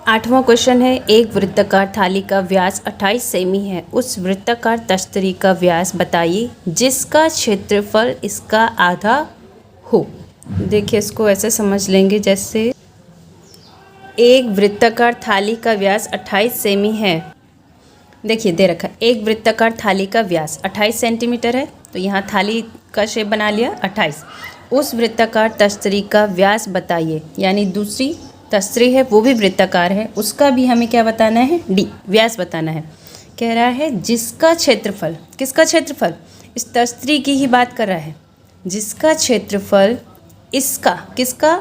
8वां question है, एक वृत्ताकार थाली का व्यास 28 सेमी है। उस वृत्ताकार तस्तरी का व्यास बताइए जिसका क्षेत्रफल इसका आधा हो। देखिए, इसको ऐसे समझ लेंगे जैसे एक वृत्ताकार थाली का व्यास 28 सेमी है। देखिए दे रखा है, एक वृत्ताकार थाली का व्यास 28 सेंटीमीटर है। तो यहाँ थाली का शेप बना लिया 28। उस वृत्ताकार तस्तरी का व्यास बताइए, यानी दूसरी तस्तरी है वो भी वृत्ताकार है, उसका भी हमें क्या बताना है, डी व्यास बताना है। कह रहा है जिसका क्षेत्रफल, किसका क्षेत्रफल, इस तस्तरी की ही बात कर रहा है, जिसका क्षेत्रफल इसका, किसका,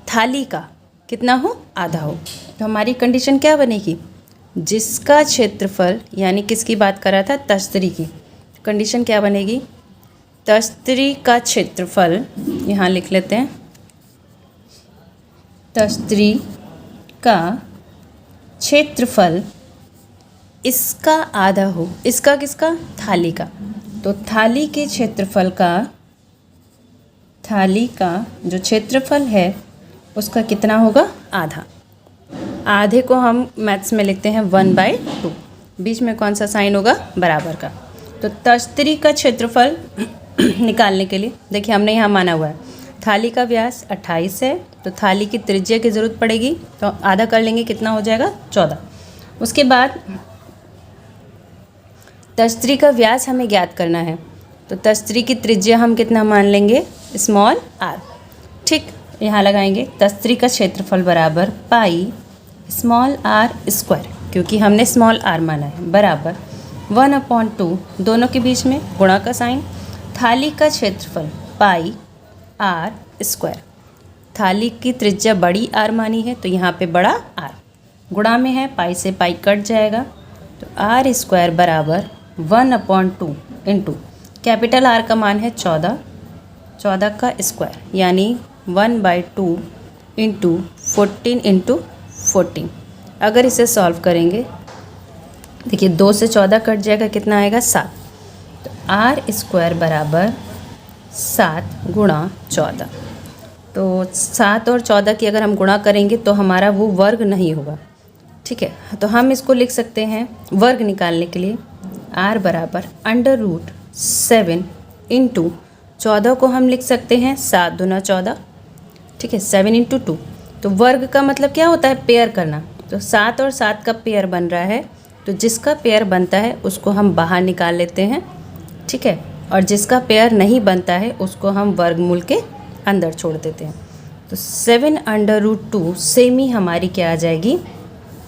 थाली का कितना हो, आधा हो। तो हमारी कंडीशन क्या बनेगी, जिसका क्षेत्रफल, यानी किसकी बात कर रहा था, तस्तरी की। कंडीशन क्या बनेगी, तस्तरी का क्षेत्रफल, यहाँ लिख लेते हैं, तस्तरी का क्षेत्रफल इसका आधा हो। इसका किसका, थाली का। तो थाली के क्षेत्रफल का, थाली का जो क्षेत्रफल है उसका कितना होगा, आधा। आधे को हम मैथ्स में लिखते हैं 1/2। बीच में कौन सा साइन होगा, बराबर का। तो तस्तरी का क्षेत्रफल निकालने के लिए देखिए हमने यहाँ माना हुआ है थाली का व्यास 28 है, तो थाली की त्रिज्या की ज़रूरत पड़ेगी, तो आधा कर लेंगे, कितना हो जाएगा, 14। उसके बाद तस्तरी का व्यास हमें ज्ञात करना है, तो तस्तरी की त्रिज्या हम कितना मान लेंगे, स्मॉल r। ठीक, यहाँ लगाएंगे तस्तरी का क्षेत्रफल बराबर पाई स्मॉल r स्क्वायर, क्योंकि हमने स्मॉल r माना है, बराबर 1/2, दोनों के बीच में गुणा का साइन। थाली का क्षेत्रफल पाई r स्क्वायर, थाली की त्रिज्या बड़ी r मानी है, तो यहाँ पे बड़ा r, गुणा में है, पाई से पाई कट जाएगा, तो r स्क्वायर बराबर 1/2 इंटू कैपिटल R का मान है 14, 14 का स्क्वायर, यानी 1/2 इंटू 14 इंटू 14। अगर इसे सॉल्व करेंगे, देखिए 2 से 14 कट जाएगा, कितना आएगा, 7। तो r स्क्वायर बराबर 7 गुणा 14। तो 7 और 14 की अगर हम गुणा करेंगे तो हमारा वो वर्ग नहीं होगा। ठीक है, तो हम इसको लिख सकते हैं वर्ग निकालने के लिए r बराबर √7 इंटू 14 को हम लिख सकते हैं 7 दूना 14। ठीक है, 7 इंटू 2। तो वर्ग का मतलब क्या होता है, पेयर करना। तो 7 और 7 का पेयर बन रहा है, तो जिसका पेयर बनता है उसको हम बाहर निकाल लेते हैं। ठीक है, और जिसका पेयर नहीं बनता है उसको हम वर्गमूल के अंदर छोड़ देते हैं। तो 7/√2 सेमी हमारी क्या आ जाएगी,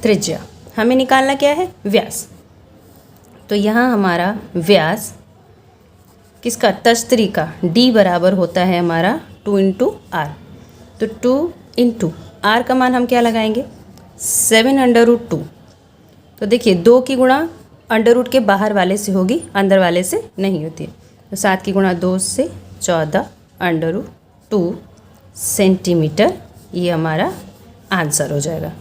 त्रिज्या। हमें निकालना क्या है, व्यास। तो यहाँ हमारा व्यास किसका, तस्तरी का, d बराबर होता है हमारा 2 इंटू r। तो 2 इंटू r का मान हम क्या लगाएंगे, 7/√2। तो देखिए 2 की गुणा अंडर रूट के बाहर वाले से होगी, अंदर वाले से नहीं होती है। तो 7 की गुणा 2 से 14/√2 सेंटीमीटर, ये हमारा आंसर हो जाएगा।